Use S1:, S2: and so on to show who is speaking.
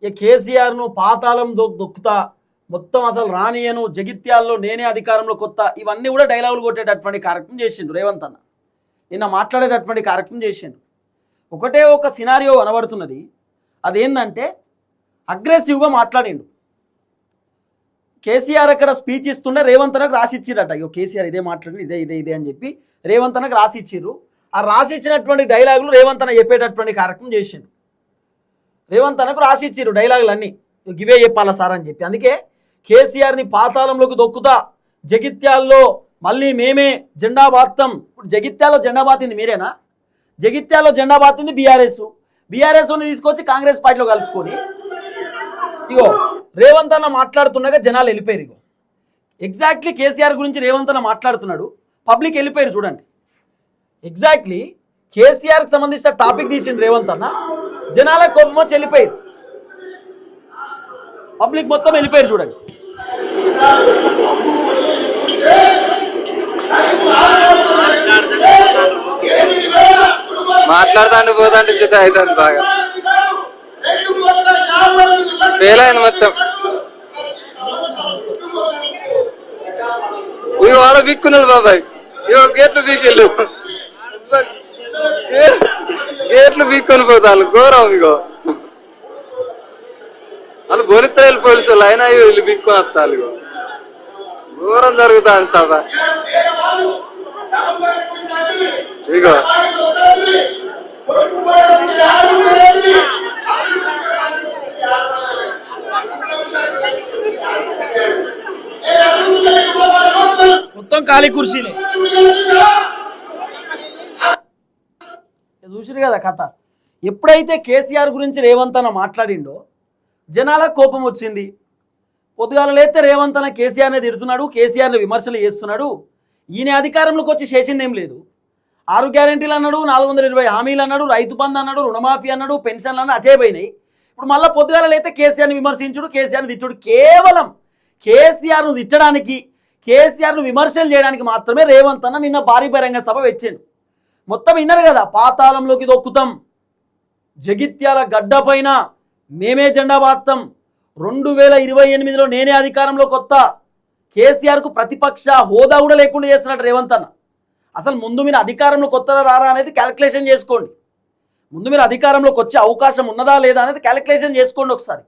S1: ఇక కేసీఆర్ను పాతాళం దొక్కుతా, మొత్తం అసలు రానియను, జగిత్యాల్లో నేనే అధికారంలో కొత్త, ఇవన్నీ కూడా డైలాగులు కొట్టేటటువంటి కార్యక్రమం చేసిండు రేవంత్ అన్న. నిన్న మాట్లాడేటటువంటి కార్యక్రమం చేసిండు. ఒకటే ఒక సినారియో కనబడుతున్నది. అదేంటంటే అగ్రెసివ్గా మాట్లాడిండు. కేసీఆర్ అక్కడ స్పీచ్ ఇస్తుండే రేవంత్ అన్నకు రాసిచ్చిరట. అయ్యో కేసీఆర్ ఇదే మాట్లాడి ఇదే ఇదే ఇదే అని చెప్పి రేవంత్ అన్నకు రాసిచ్చిర్రు. ఆ రాసిచ్చినటువంటి డైలాగులు రేవంత్ అన్న చెప్పేటటువంటి కార్యక్రమం చేసిండు. రేవంత్ అన్నకు రాసిచ్చిర్రు డైలాగులన్నీ, ఇవే చెప్పాలా సార్ అని చెప్పి. అందుకే కేసీఆర్ని పాతాళంలోకి దొక్కుతా, జగిత్యాల్లో మళ్ళీ మేమే జెండా బాత్తాం. ఇప్పుడు జగిత్యాల్లో జెండా బాతింది మీరేనా? జగిత్యాల్లో జెండా బాతింది బీఆర్ఎస్ని తీసుకొచ్చి కాంగ్రెస్ పార్టీలో కలుపుకొని ఇగో రేవంత్ అన్న మాట్లాడుతున్నాగా జనాలు వెళ్ళిపోయారు. ఇగో ఎగ్జాక్ట్లీ కేసీఆర్ గురించి రేవంత్ అన్న మాట్లాడుతున్నాడు, పబ్లిక్ వెళ్ళిపోయారు చూడండి. ఎగ్జాక్ట్లీ కేసీఆర్కి సంబంధించిన టాపిక్ తీసిండు రేవంత్ అన్న, జనాల కోపం వచ్చి వెళ్ళిపోయారు, పబ్లిక్ మొత్తం వెళ్ళిపోయారు చూడండి.
S2: మాట్లాడుతాండి పోతాంటే చిత్త అవుతుంది బాగా ఫెయిల్ అయింది మొత్తం. ఇవి వాడ బిక్కున్నాడు బాబాయ్, ఇవో గేట్లు బీకెళ్ళు, గేట్లు బీక్కొని పోతాను ఘోరం. ఇగో వాళ్ళు గొనిత్తాయిలు పోలీసు వాళ్ళు అయినా వీళ్ళు బీక్కొని వస్తారు. ఇగో ఘోరం జరుగుతుంది సభ. ఇగో
S1: మొత్తం ఖాళీ కుర్చీలే. చూసిరు కదా కథ. ఎప్పుడైతే కేసీఆర్ గురించి రేవంత్ అన్న మాట్లాడిండో జనాలకు కోపం వచ్చింది. పొద్దుగాల లేస్తే రేవంత్ అన్న కేసీఆర్ని తిడుతున్నాడు, కేసీఆర్ని విమర్శలు చేస్తున్నాడు. ఈయన అధికారంలోకి వచ్చి చేసిందేం లేదు. 6 గ్యారెంటీలు అన్నాడు, 420 హామీలు అన్నాడు, రైతు బంధు అన్నాడు, రుణమాఫీ అన్నాడు, పెన్షన్లు అన్నాడు, అటే పోయినాయి. ఇప్పుడు మళ్ళీ పొద్దుగాల లేతే కేసీఆర్ని విమర్శించుడు, కేసీఆర్ని తిట్టుడు. కేవలం కేసీఆర్ను తిట్టడానికి, కేసీఆర్ను విమర్శలు చేయడానికి మాత్రమే రేవంత్ అన్న నిన్న భారీ బహిరంగ సభ పెట్టిండు. మొత్తం విన్నారు కదా, పాతాళంలోకి దొక్కుతాం, జగిత్యాల గడ్డ పైన మేమే జెండా బాత్తాం, 2028లో నేనే అధికారంలో కొత్త, కేసీఆర్కు ప్రతిపక్ష హోదా కూడా లేకుండా చేస్తున్నాడు రేవంత్ అన్న. అసలు ముందు మీరు అధికారంలోకి కొత్తదా రారా అనేది క్యాలిక్యులేషన్ చేసుకోండి. ముందు మీరు అధికారంలోకి వచ్చే అవకాశం ఉన్నదా లేదా అనేది క్యాలిక్యులేషన్ చేసుకోండి ఒకసారి.